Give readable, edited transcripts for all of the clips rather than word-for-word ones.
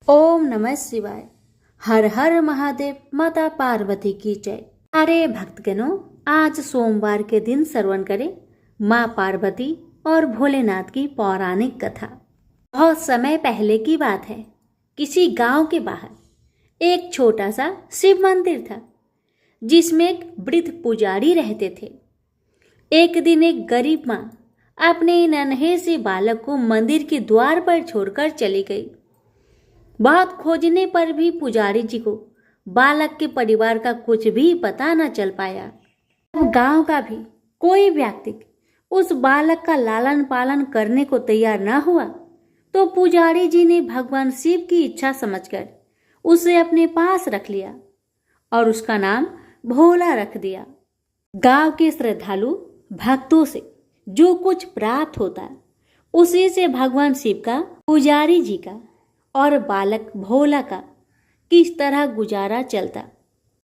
ओम नमः शिवाय। हर हर महादेव। माता पार्वती की जय। अरे भक्तगणों, आज सोमवार के दिन श्रवण करें माँ पार्वती और भोलेनाथ की पौराणिक कथा। बहुत समय पहले की बात है। किसी गांव के बाहर एक छोटा सा शिव मंदिर था, जिसमें एक वृद्ध पुजारी रहते थे। एक दिन एक गरीब माँ अपने नन्हे से बालक को मंदिर के द्वार पर छोड़कर चली गई। बहुत खोजने पर भी पुजारी जी को बालक के परिवार का कुछ भी पता न चल पाया। अब गांव का भी कोई व्यक्ति उस बालक का लालन पालन करने को तैयार न हुआ, तो पुजारी जी ने भगवान शिव की इच्छा समझकर उसे अपने पास रख लिया और उसका नाम भोला रख दिया। गांव के श्रद्धालु भक्तों से जो कुछ प्राप्त होता, उसी से भगवान शिव का, पुजारी जी का और बालक भोला का किस तरह गुजारा चलता।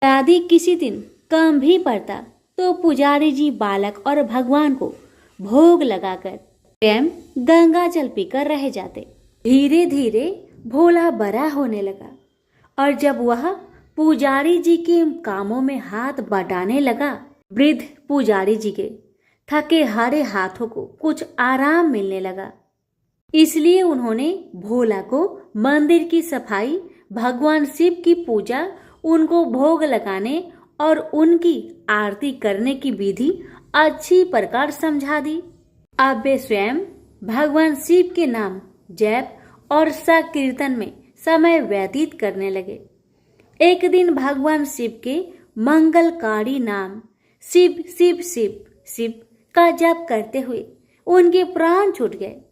यदि किसी दिन कम भी पड़ता तो पुजारी जी बालक और भगवान को भोग लगाकर स्वयं गंगा जल पीकर रह जाते। धीरे धीरे भोला बड़ा होने लगा और जब वह पुजारी जी के कामों में हाथ बटाने लगा, वृद्ध पुजारी जी के थके हारे हाथों को कुछ आराम मिलने लगा। इसलिए उन्होंने भोला को मंदिर की सफाई, भगवान शिव की पूजा, उनको भोग लगाने और उनकी आरती करने की विधि अच्छी प्रकार समझा दी। अब वे स्वयं भगवान शिव के नाम जप और संकीर्तन में समय व्यतीत करने लगे। एक दिन भगवान शिव के मंगलकारी नाम शिव शिव शिव शिव का जप करते हुए उनके प्राण छूट गए।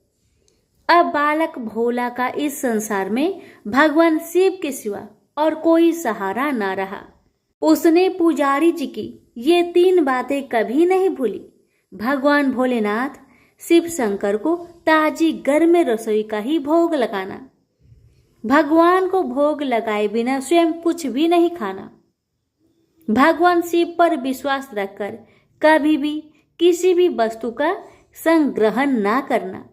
अब बालक भोला का इस संसार में भगवान शिव के सिवा और कोई सहारा न रहा। उसने पुजारी जी की ये 3 बातें कभी नहीं भूली। भगवान भोलेनाथ, शिव शंकर को ताजी गर्म रसोई का ही भोग लगाना, भगवान को भोग लगाए बिना स्वयं कुछ भी नहीं खाना, भगवान शिव पर विश्वास रखकर कभी भी किसी भी वस्तु का संग्रहण ना करना,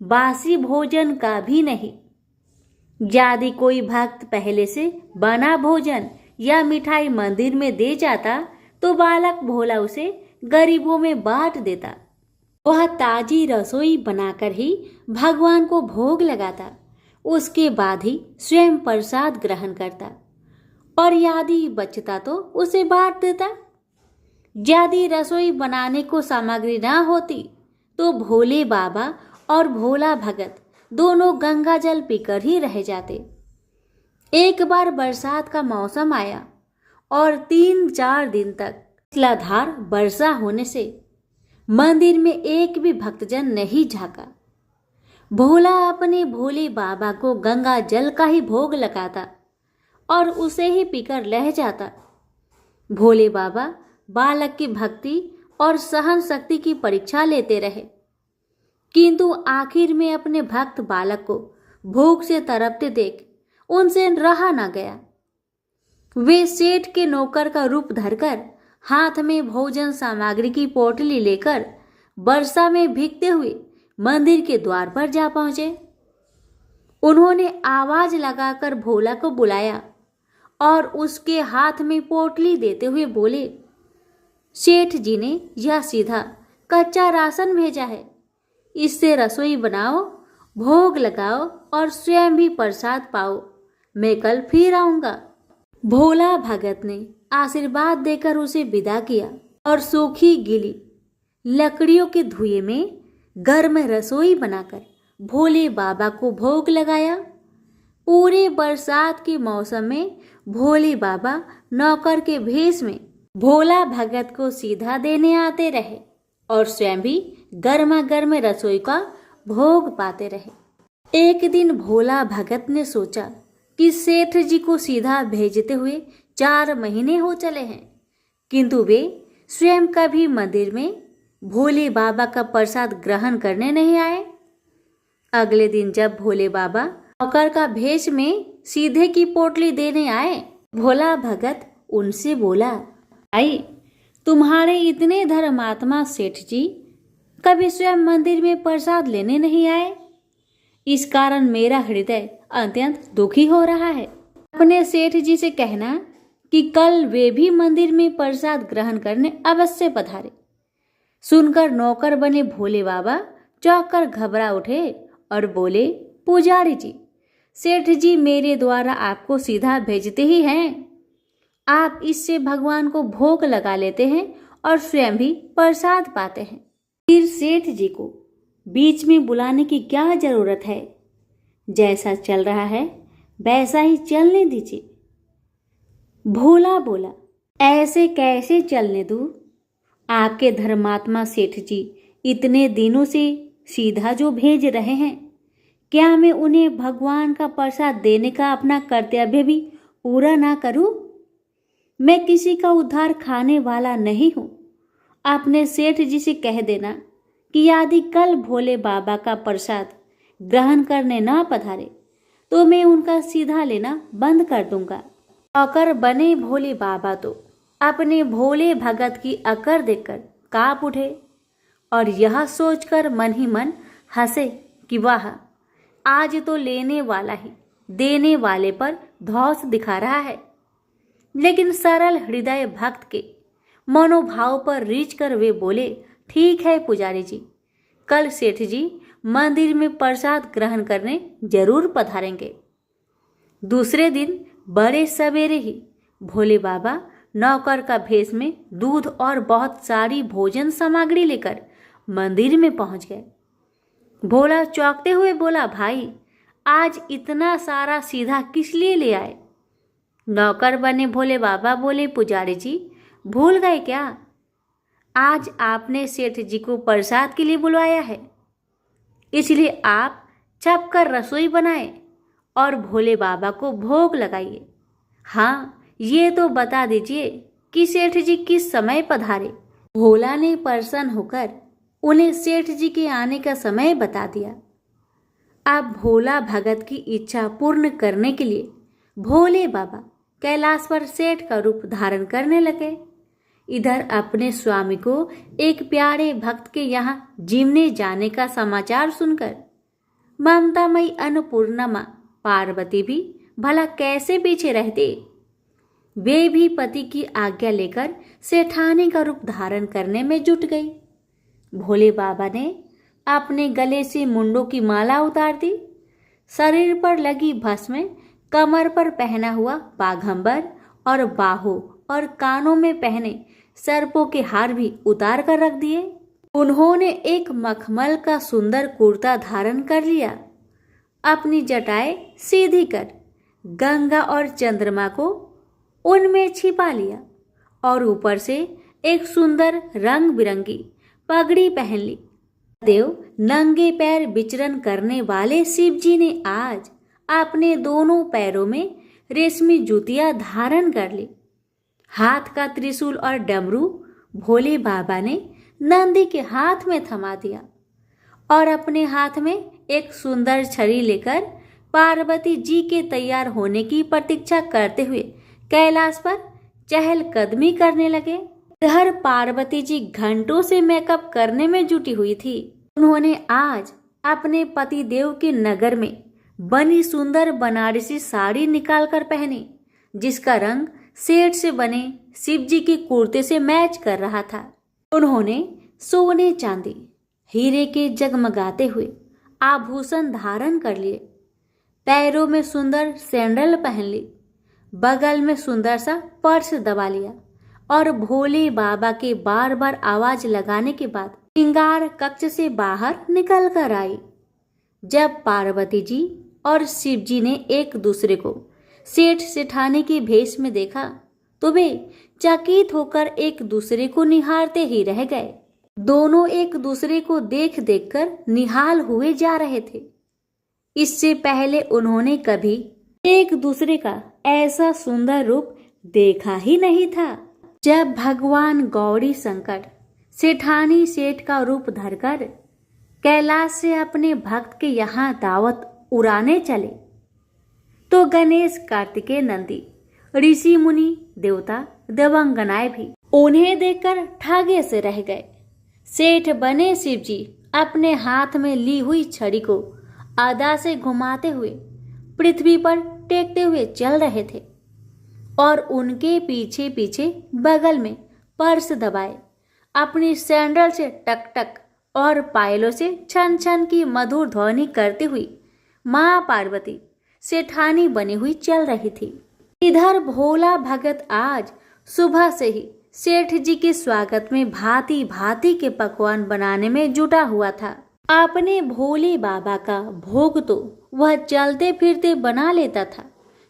बासी भोजन का भी नहीं। यदि कोई भक्त पहले से बना भोजन या मिठाई मंदिर में दे जाता तो बालक भोला उसे गरीबों में बांट देता। वह ताजी रसोई बनाकर ही भगवान को भोग लगाता, उसके बाद ही स्वयं प्रसाद ग्रहण करता और यदि बचता तो उसे बांट देता। यदि रसोई बनाने को सामग्री ना होती तो भोले बाबा और भोला भगत दोनों गंगा जल पीकर ही रह जाते। एक बार बरसात का मौसम आया और 3-4 दिन तक मूसलाधार वर्षा होने से मंदिर में एक भी भक्तजन नहीं झांका। भोला अपने भोले बाबा को गंगा जल का ही भोग लगाता और उसे ही पीकर रह जाता। भोले बाबा बालक की भक्ति और सहन शक्ति की परीक्षा लेते रहे, किंतु आखिर में अपने भक्त बालक को भूख से तड़पते देख उनसे रहा न गया। वे सेठ के नौकर का रूप धरकर हाथ में भोजन सामग्री की पोटली लेकर वर्षा में भीगते हुए मंदिर के द्वार पर जा पहुंचे। उन्होंने आवाज लगाकर भोला को बुलाया और उसके हाथ में पोटली देते हुए बोले, सेठ जी ने यह सीधा कच्चा राशन भेजा है, इससे रसोई बनाओ, भोग लगाओ और स्वयं भी प्रसाद पाओ। मैं कल फिर आऊंगा। भोला भगत ने आशीर्वाद देकर उसे विदा किया और सूखी गीली लकड़ियों के धुएं में गर्म रसोई बनाकर भोले बाबा को भोग लगाया। पूरे बरसात के मौसम में भोले बाबा नौकर के भेष में भोला भगत को सीधा देने आते रहे और स्वयं भी गर्मा गर्म रसोई का भोग पाते रहे। एक दिन भोला भगत ने सोचा कि सेठ जी को सीधा भेजते हुए 4 महीने हो चले हैं, किंतु वे स्वयं कभी मंदिर में भोले बाबा का प्रसाद ग्रहण करने नहीं आए। अगले दिन जब भोले बाबा नौकर का भेष में सीधे की पोटली देने आए, भोला भगत उनसे बोला, आई तुम्हारे इतने धर्मात्मा सेठ जी कभी स्वयं मंदिर में प्रसाद लेने नहीं आए। इस कारण मेरा हृदय अत्यंत दुखी हो रहा है। अपने सेठ जी से कहना कि कल वे भी मंदिर में प्रसाद ग्रहण करने अवश्य पधारे। सुनकर नौकर बने भोले बाबा चौंक कर घबरा उठे और बोले, पुजारी जी, सेठ जी मेरे द्वारा आपको सीधा भेजते ही हैं। आप इससे भगवान को भोग लगा लेते हैं और स्वयं भी प्रसाद पाते हैं। फिर सेठ जी को बीच में बुलाने की क्या जरूरत है? जैसा चल रहा है वैसा ही चलने दीजिए। भोला बोला, ऐसे कैसे चलने दूं? आपके धर्मात्मा सेठ जी इतने दिनों से सीधा जो भेज रहे हैं, क्या मैं उन्हें भगवान का प्रसाद देने का अपना कर्तव्य भी पूरा ना करूं? मैं किसी का उद्धार खाने वाला नहीं हूं। अपने सेठ जी से कह देना कि यदि कल भोले बाबा का प्रसाद ग्रहण करने ना पधारे तो मैं उनका सीधा लेना बंद कर दूंगा। नौकर बने भोले बाबा तो अपने भोले भगत की अकड़ देखकर कांप उठे और यह सोचकर मन ही मन हंसे कि वाह, आज तो लेने वाला ही देने वाले पर धौंस दिखा रहा है। लेकिन सरल हृदय भक्त के मनोभाव पर रीझ कर वे बोले, ठीक है पुजारी जी, कल सेठ जी मंदिर में प्रसाद ग्रहण करने जरूर पधारेंगे। दूसरे दिन बड़े सवेरे ही भोले बाबा नौकर का भेष में दूध और बहुत सारी भोजन सामग्री लेकर मंदिर में पहुंच गए। भोला चौंकते हुए बोला, भाई आज इतना सारा सीधा किस लिए ले आए? नौकर बने भोले बाबा बोले, पुजारी जी भूल गए क्या? आज आपने सेठ जी को प्रसाद के लिए बुलवाया है, इसलिए आप छप कर रसोई बनाए और भोले बाबा को भोग लगाइए। हाँ, ये तो बता दीजिए कि सेठ जी किस समय पधारे। भोला ने प्रसन्न होकर उन्हें सेठ जी के आने का समय बता दिया। अब भोला भगत की इच्छा पूर्ण करने के लिए भोले बाबा कैलाश पर सेठ का रूप धारण करने लगे। इधर अपने स्वामी को एक प्यारे भक्त के यहाँ जीवने जाने का समाचार सुनकर ममतामयी अन्नपूर्णा मां पार्वती भी भला कैसे पीछे रहते। वे भी पति की आज्ञा लेकर सेठानी का रूप धारण करने में जुट गई। भोले बाबा ने अपने गले से मुंडों की माला उतार दी, शरीर पर लगी भस्म, कमर पर पहना हुआ बाघंबर और बाहों और कानों में पहने सर्पों के हार भी उतार कर रख दिए। उन्होंने एक मखमल का सुंदर कुर्ता धारण कर लिया, अपनी जटाएं सीधी कर गंगा और चंद्रमा को उनमें छिपा लिया और ऊपर से एक सुंदर रंग बिरंगी पगड़ी पहन ली। देव नंगे पैर विचरण करने वाले शिव जी ने आज अपने दोनों पैरों में रेशमी जूतियां धारण कर ली। हाथ का त्रिशूल और डमरू भोले बाबा ने नंदी के हाथ में थमा दिया और अपने हाथ में एक सुंदर छड़ी लेकर पार्वती जी के तैयार होने की प्रतीक्षा करते हुए कैलाश पर चहलकदमी करने लगे। इधर पार्वती जी घंटों से मेकअप करने में जुटी हुई थी। उन्होंने आज अपने पति देव के नगर में बनी सुंदर बनारसी साड़ी निकालकर पहनी, जिसका रंग सेठ से बने शिव जी के कुर्ते से मैच कर रहा था। उन्होंने सोने चांदी हीरे के जगमगाते हुए आभूषण धारण कर लिए, पैरों में सुंदर सैंडल पहन ली, बगल में सुंदर सा पर्स दबा लिया और भोले बाबा के बार बार आवाज लगाने के बाद श्रृंगार कक्ष से बाहर निकल कर आई। जब पार्वती जी और शिव जी ने एक दूसरे को सेठ सेठानी के भेष में देखा तो वे चकित होकर एक दूसरे को निहारते ही रह गए। दोनों एक दूसरे को देख देखकर निहाल हुए जा रहे थे। इससे पहले उन्होंने कभी एक दूसरे का ऐसा सुंदर रूप देखा ही नहीं था। जब भगवान गौरी शंकर सेठानी सेठ का रूप धरकर कैलाश से अपने भक्त के यहाँ दावत उड़ाने चले तो गणेश, कार्तिकेय, नंदी, ऋषि मुनि, देवता, देवांगनाएं भी उन्हें देखकर ठागे से रह गए। सेठ बने शिव जी अपने हाथ में ली हुई छड़ी को अदा से घुमाते हुए पृथ्वी पर टेकते हुए चल रहे थे और उनके पीछे पीछे बगल में पर्स दबाए अपनी सैंडल से टक टक और पायलों से छन छन की मधुर ध्वनि करती हुई माँ पार्वती सेठानी बनी हुई चल रही थी। इधर भोला भगत आज सुबह से ही सेठ जी के स्वागत में भांति भांति के पकवान बनाने में जुटा हुआ था। अपने भोले बाबा का भोग तो वह चलते फिरते बना लेता था,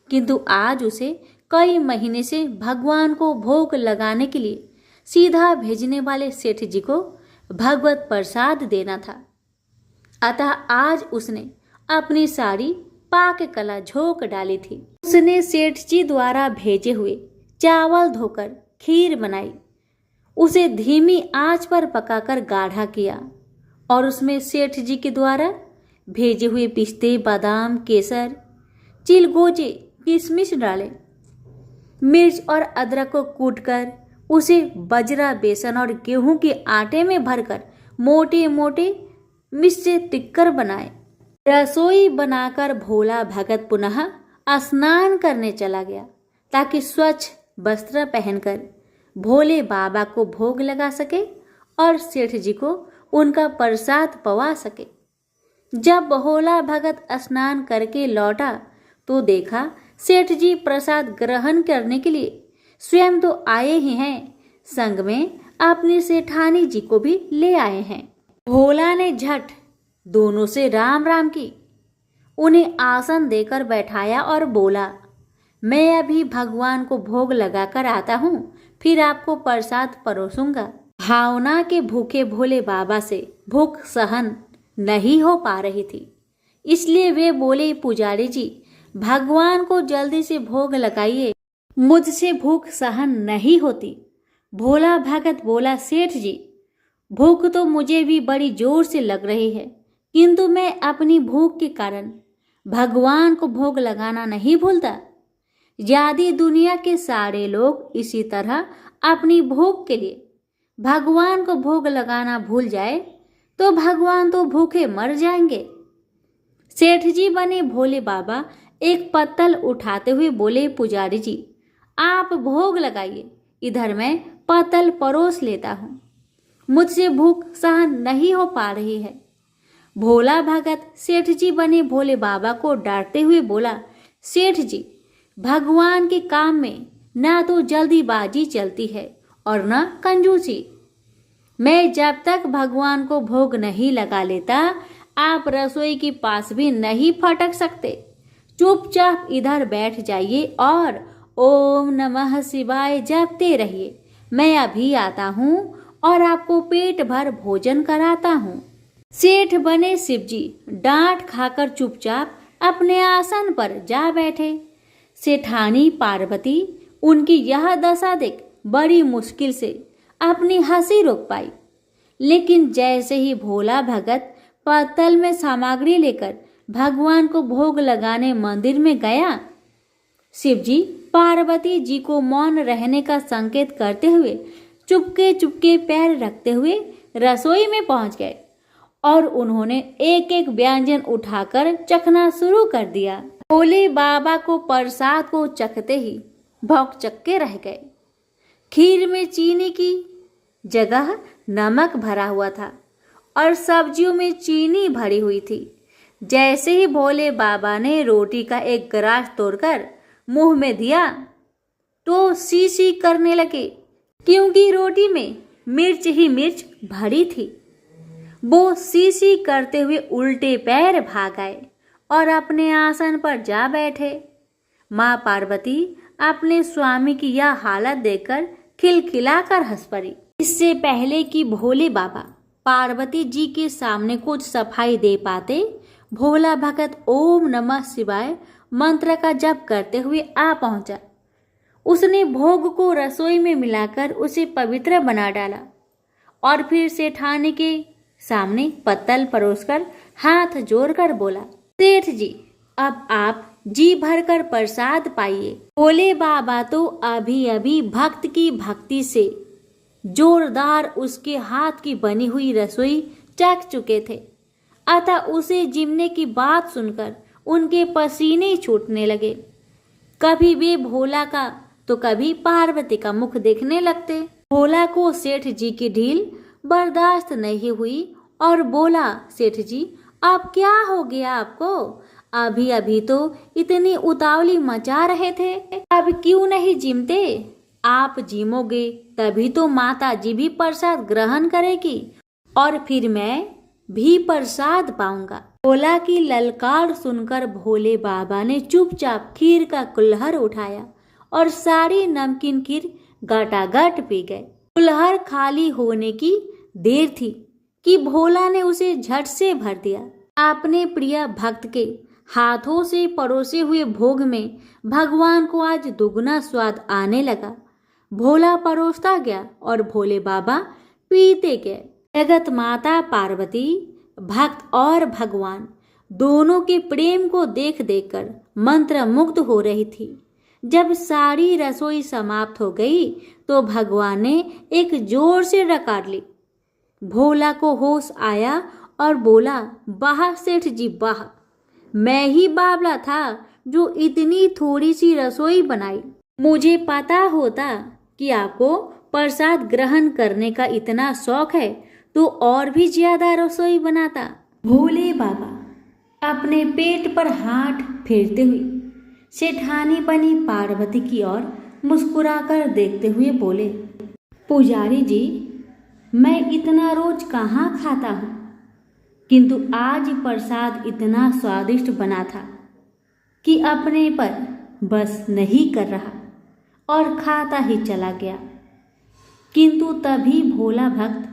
किंतु आज उसे कई महीने से भगवान को भोग लगाने के लिए सीधा भेजने वाले सेठ जी को भगवत प्रसाद देना था। अतः आज उसने अपनी सारी पाक कला झोंक डाली थी। उसने सेठ जी द्वारा भेजे हुए चावल धोकर खीर बनाई, उसे धीमी आंच पर पकाकर गाढ़ा किया और उसमें सेठ जी के द्वारा भेजे हुए पिस्ते, बादाम, केसर, चिलगोजे, किशमिश डाले। मिर्च और अदरक को कूटकर उसे बजरा, बेसन और गेहूं के आटे में भरकर मोटे मोटे मिस्से टिक्कर बनाए। रसोई बनाकर भोला भगत पुनः स्नान करने चला गया ताकि स्वच्छ वस्त्र पहनकर भोले बाबा को भोग लगा सके और सेठ जी को उनका प्रसाद पवा सके। जब भोला भगत स्नान करके लौटा तो देखा सेठ जी प्रसाद ग्रहण करने के लिए स्वयं तो आए ही हैं, संग में अपनी सेठानी जी को भी ले आए हैं। भोला ने झट दोनों से राम राम की, उन्हें आसन देकर बैठाया और बोला, मैं अभी भगवान को भोग लगाकर आता हूँ, फिर आपको प्रसाद परोसूंगा। भावना के भूखे भोले बाबा से भूख सहन नहीं हो पा रही थी, इसलिए वे बोले, पुजारी जी भगवान को जल्दी से भोग लगाइए, मुझसे भूख सहन नहीं होती। भोला भगत बोला, सेठ जी भूख तो मुझे भी बड़ी जोर से लग रही है, किंतु मैं अपनी भूख के कारण भगवान को भोग लगाना नहीं भूलता। यदि दुनिया के सारे लोग इसी तरह अपनी भूख के लिए भगवान को भोग लगाना भूल जाए तो भगवान तो भूखे मर जाएंगे। सेठ जी बने भोले बाबा एक पत्तल उठाते हुए बोले, पुजारी जी आप भोग लगाइए, इधर मैं पत्तल परोस लेता हूँ, मुझसे भूख सहन नहीं हो पा रही है। भोला भगत सेठ जी बने भोले बाबा को डांटते हुए बोला, सेठ जी भगवान के काम में ना तो जल्दीबाजी चलती है और न कंजूसी। मैं जब तक भगवान को भोग नहीं लगा लेता आप रसोई के पास भी नहीं फटक सकते। चुपचाप इधर बैठ जाइए और ओम नमः शिवाय जपते रहिए। मैं अभी आता हूँ और आपको पेट भर भोजन कराता हूँ। सेठ बने शिवजी डांट खाकर चुपचाप अपने आसन पर जा बैठे। सेठानी पार्वती उनकी यह दशा देख बड़ी मुश्किल से अपनी हंसी रोक पाई, लेकिन जैसे ही भोला भगत पत्तल में सामग्री लेकर भगवान को भोग लगाने मंदिर में गया, शिवजी पार्वती जी को मौन रहने का संकेत करते हुए चुपके चुपके पैर रखते हुए रसोई में पहुंच गए और उन्होंने एक एक व्यंजन उठाकर चखना शुरू कर दिया। भोले बाबा को प्रसाद को चखते ही भौंकचक्के रह गए। खीर में चीनी की जगह नमक भरा हुआ था और सब्जियों में चीनी भरी हुई थी। जैसे ही भोले बाबा ने रोटी का एक ग्रास तोड़कर मुंह में दिया तो सी सी करने लगे, क्योंकि रोटी में मिर्च ही मिर्च भरी थी। वो सी सी करते हुए उल्टे पैर भाग आए और अपने आसन पर जा बैठे। माँ पार्वती अपने स्वामी की यह हालत देखकर खिलखिलाकर हंस पड़ी। इससे पहले कि भोले बाबा पार्वती जी के सामने कुछ सफाई दे पाते, भोला भगत ओम नमः शिवाय मंत्र का जप करते हुए आ पहुंचा। उसने भोग को रसोई में मिलाकर उसे पवित्र बना डाला और फिर सेठानी के सामने पत्तल परोसकर हाथ जोड़कर बोला, सेठ जी अब आप जी भरकर प्रसाद पाइए। भोले बाबा तो अभी अभी भक्त की भक्ति से जोरदार उसके हाथ की बनी हुई रसोई चख चुके थे, अतः उसे जिमने की बात सुनकर उनके पसीने छूटने लगे। कभी वे भोला का तो कभी पार्वती का मुख देखने लगते। भोला को सेठ जी की ढील बर्दाश्त नहीं हुई और बोला, सेठ जी अब क्या हो गया आपको? अभी अभी तो इतनी उतावली मचा रहे थे, अब क्यों नहीं जिमते? आप जिमोगे तभी तो माता जी भी प्रसाद ग्रहण करेगी और फिर मैं भी प्रसाद पाऊंगा। भोला की ललकार सुनकर भोले बाबा ने चुपचाप खीर का कुल्हड़ उठाया और सारी नमकीन खीर गटागट पी गए। कुल्हड़ खाली होने की देर थी कि भोला ने उसे झट से भर दिया। अपने प्रिय भक्त के हाथों से परोसे हुए भोग में भगवान को आज दुगना स्वाद आने लगा। भोला परोसता गया और भोले बाबा पीते गए। जगत माता पार्वती, भक्त और भगवान दोनों के प्रेम को देख देखकर मंत्रमुग्ध हो रही थी। जब सारी रसोई समाप्त हो गई तो भगवान ने एक जोर से डकार ली। भोला को होश आया और बोला, वाह सेठ जी वाह, मैं ही बावला था जो इतनी थोड़ी सी रसोई बनाई। मुझे पता होता कि आपको प्रसाद ग्रहण करने का इतना शौक है तो और भी ज्यादा रसोई बनाता। भोले बाबा अपने पेट पर हाथ फेरते हुए सेठानी बनी पार्वती की ओर मुस्कुराकर देखते हुए बोले, पुजारी जी मैं इतना रोज कहाँ खाता हूँ, किंतु आज प्रसाद इतना स्वादिष्ट बना था कि अपने पर बस नहीं कर रहा और खाता ही चला गया। किंतु तभी भोला भक्त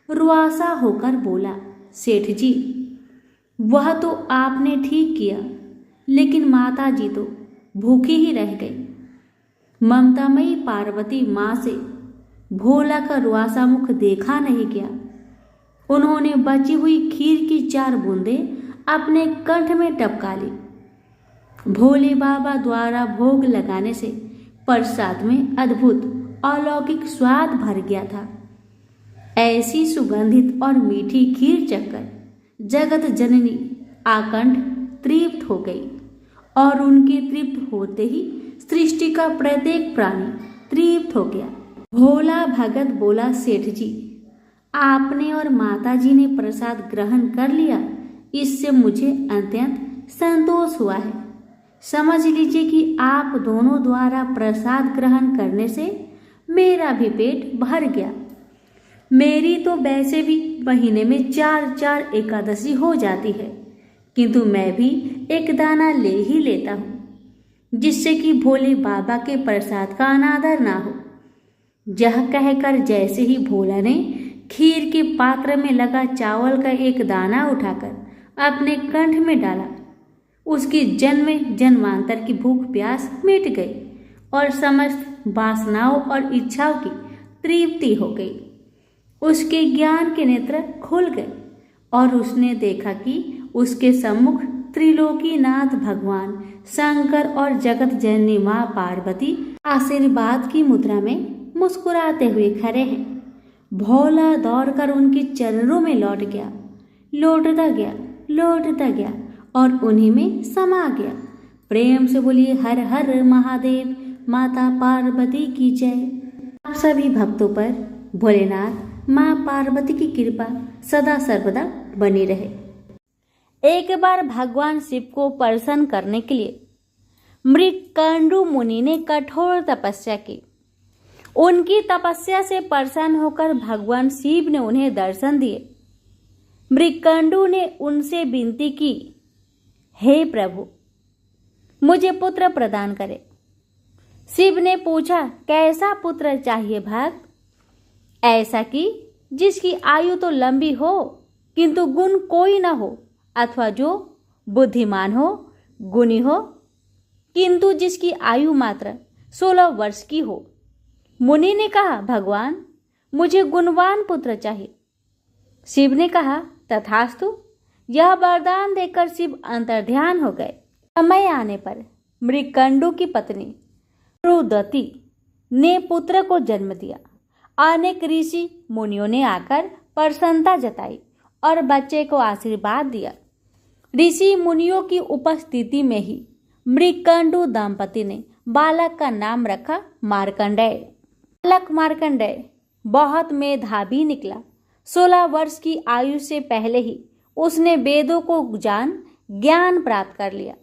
रुआसा होकर बोला, सेठ जी वह तो आपने ठीक किया, लेकिन माता जी तो भूखी ही रह गई। ममतामयी पार्वती माँ से भोला का रुआसा मुख देखा नहीं गया। उन्होंने बची हुई खीर की 4 बूंदें अपने कंठ में टपका ली। भोले बाबा द्वारा भोग लगाने से प्रसाद में अद्भुत अलौकिक स्वाद भर गया था। ऐसी सुगंधित और मीठी खीर चखकर जगत जननी आकंठ तृप्त हो गई और उनके तृप्त होते ही सृष्टि का प्रत्येक प्राणी तृप्त हो गया। भोला भगत बोला, सेठ जी आपने और माता जी ने प्रसाद ग्रहण कर लिया, इससे मुझे अत्यंत संतोष हुआ है। समझ लीजिए कि आप दोनों द्वारा प्रसाद ग्रहण करने से मेरा भी पेट भर गया। मेरी तो वैसे भी महीने में 4 एकादशी हो जाती है, किंतु मैं भी एक दाना ले ही लेता हूँ, जिससे कि भोले बाबा के प्रसाद का अनादर ना हो। यह कहकर जैसे ही भोला ने खीर के पात्र में लगा चावल का एक दाना उठाकर अपने कंठ में डाला, उसकी जन्म जन्मांतर की भूख प्यास मिट गई और समस्त वासनाओं और इच्छाओं की तृप्ति हो गई। उसके ज्ञान के नेत्र खुल गए और उसने देखा कि उसके सम्मुख त्रिलोकीनाथ भगवान शंकर और जगत जननी माँ पार्वती आशीर्वाद की मुद्रा में मुस्कुराते हुए खड़े हैं। भोला दौड़कर उनके चरणों में लौटता गया और उन्हीं में समा गया। प्रेम से बोलिए हर हर महादेव, माता पार्वती की जय। आप सभी भक्तों पर भोलेनाथ माँ पार्वती की कृपा सदा सर्वदा बनी रहे। एक बार भगवान शिव को प्रसन्न करने के लिए मृत्कंडु मुनि ने कठोर तपस्या की। उनकी तपस्या से प्रसन्न होकर भगवान शिव ने उन्हें दर्शन दिए। मृत्कंडु ने उनसे विनती की, हे प्रभु मुझे पुत्र प्रदान करे। शिव ने पूछा, कैसा पुत्र चाहिए भक्त? ऐसा कि जिसकी आयु तो लंबी हो किंतु गुण कोई न हो, अथवा जो बुद्धिमान हो, गुणी हो, किंतु जिसकी आयु मात्र 16 वर्ष की हो। मुनि ने कहा, भगवान मुझे गुणवान पुत्र चाहिए। शिव ने कहा, तथास्तु। यह वरदान देकर शिव अंतर्ध्यान हो गए। समय आने पर मृत्कंडु की पत्नी रुदती ने पुत्र को जन्म दिया। अनेक ऋषि मुनियों ने आकर प्रसन्नता जताई और बच्चे को आशीर्वाद दिया। ऋषि मुनियों की उपस्थिति में ही मृगकंडू दंपति ने बालक का नाम रखा मार्कंडेय। बालक मार्कंडेय बहुत मेधावी निकला। 16 वर्ष की आयु से पहले ही उसने वेदों को ज्ञान प्राप्त कर लिया।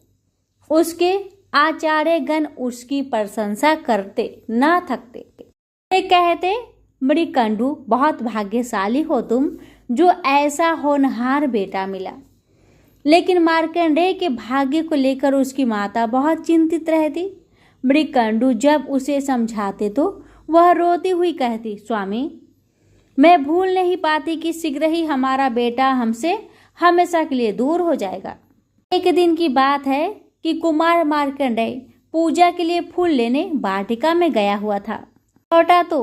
उसके आचार्यगण उसकी प्रशंसा करते न थकते। वे कहते, मृगकंडू बहुत भाग्यशाली हो तुम, जो ऐसा होनहार बेटा मिला। लेकिन मार्कंडेय के भाग्य को लेकर उसकी माता बहुत चिंतित रहती। मृगकंडू जब उसे समझाते तो वह रोती हुई कहती, स्वामी, मैं भूल नहीं पाती कि शीघ्र ही हमारा बेटा हमसे हमेशा के लिए दूर हो जाएगा। एक दिन की बात है कि कुमार मार्कंडेय पूजा के लिए फूल लेने वाटिका में गया हुआ था। लौटा तो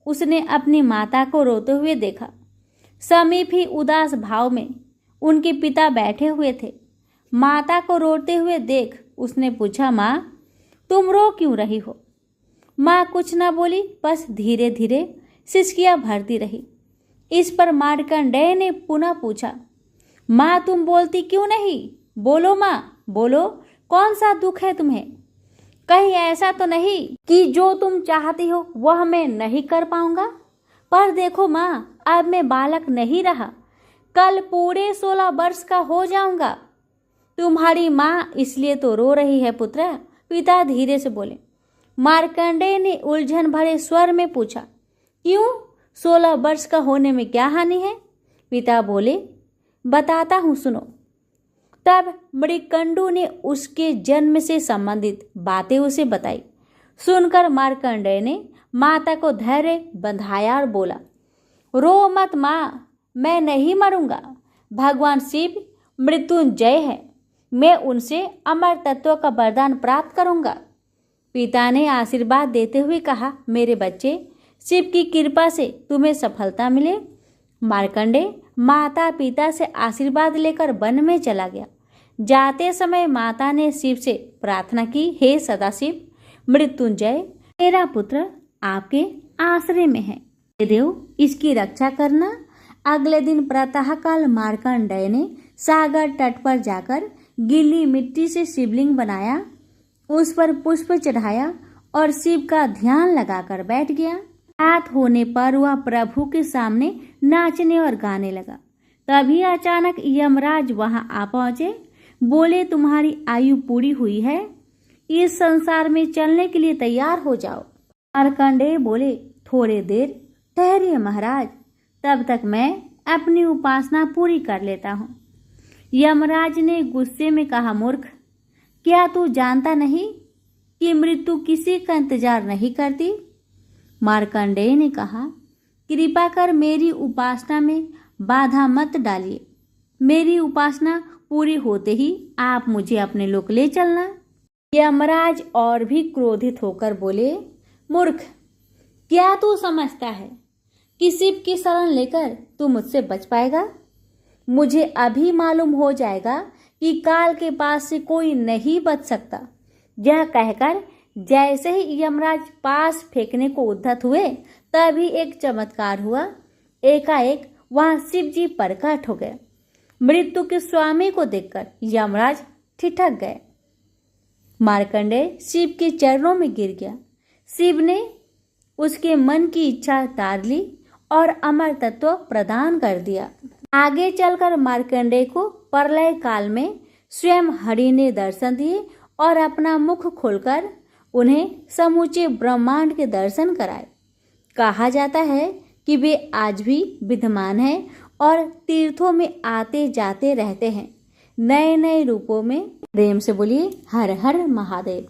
उसने अपनी माता को रोते हुए देखा। समीप ही उदास भाव में उनके पिता बैठे हुए थे। माता को रोते हुए देख उसने पूछा, माँ, तुम रो क्यों रही हो? माँ कुछ न बोली, बस धीरे धीरे सिसकियां भरती रही। इस पर मार्कंडेय ने पुनः पूछा, माँ तुम बोलती क्यों नहीं? बोलो माँ, बोलो, कौन सा दुख है तुम्हें? कहीं ऐसा तो नहीं कि जो तुम चाहती हो वह मैं नहीं कर पाऊंगा? पर देखो माँ, अब मैं बालक नहीं रहा, कल पूरे 16 वर्ष का हो जाऊंगा। तुम्हारी माँ इसलिए तो रो रही है पुत्र, पिता धीरे से बोले। मार्कंडेय ने उलझन भरे स्वर में पूछा, क्यों? 16 वर्ष का होने में क्या हानि है? पिता बोले, बताता हूँ, सुनो। तब मृगकंडू ने उसके जन्म से संबंधित बातें उसे बताई। सुनकर मार्कंडेय ने माता को धैर्य बंधाया और बोला, रो मत माँ, मैं नहीं मरूंगा। भगवान शिव मृत्युंजय है, मैं उनसे अमर तत्व का वरदान प्राप्त करूंगा। पिता ने आशीर्वाद देते हुए कहा, मेरे बच्चे, शिव की कृपा से तुम्हें सफलता मिले। मार्कंडेय माता पिता से आशीर्वाद लेकर वन में चला गया। जाते समय माता ने शिव से प्रार्थना की, हे सदाशिव मृत्युंजय, मेरा पुत्र आपके आश्रय में है, देव इसकी रक्षा करना। अगले दिन प्रातःकाल मार्कंडेय ने सागर तट पर जाकर गीली मिट्टी से शिवलिंग बनाया, उस पर पुष्प चढ़ाया और शिव का ध्यान लगाकर बैठ गया। रात होने पर वह प्रभु के सामने नाचने और गाने लगा। तभी अचानक यमराज वहां आ पहुंचे। बोले, तुम्हारी आयु पूरी हुई है, इस संसार में चलने के लिए तैयार हो जाओ। मार्कंडेय बोले, थोड़ी देर ठहरिए महाराज, तब तक मैं अपनी उपासना पूरी कर लेता हूँ। यमराज ने गुस्से में कहा, मूर्ख, क्या तू जानता नहीं कि मृत्यु किसी का इंतजार नहीं करती? मार्कंडेय ने कहा, कृपा कर मेरी उपासना में बाधा मत डालिए। मेरी उपासना पूरी होते ही आप मुझे अपने लोक ले चलना। यमराज और भी क्रोधित होकर बोले, मूर्ख, क्या तू समझता है कि शिव की शरण लेकर तू मुझसे बच पाएगा? मुझे अभी मालूम हो जाएगा कि काल के पास से कोई नहीं बच सकता। यह कहकर जैसे ही यमराज पास फेंकने को उद्धत हुए, तभी एक चमत्कार हुआ। एकाएक वहां शिव जी प्रकट हो गए। मृत्यु के स्वामी को देखकर यमराज ठिठक गए। मार्कंडेय शिव के चरणों में गिर गया। शिव ने उसके मन की इच्छा तार ली और अमर तत्व प्रदान कर दिया। आगे चलकर मार्कंडेय को प्रलय काल में स्वयं हरि ने दर्शन दिए और अपना मुख खोलकर उन्हें समूचे ब्रह्मांड के दर्शन कराए। कहा जाता है कि वे आज भी विद्यमान हैं और तीर्थों में आते जाते रहते हैं, नए नए रूपों में। प्रेम से बोलिए हर हर महादेव।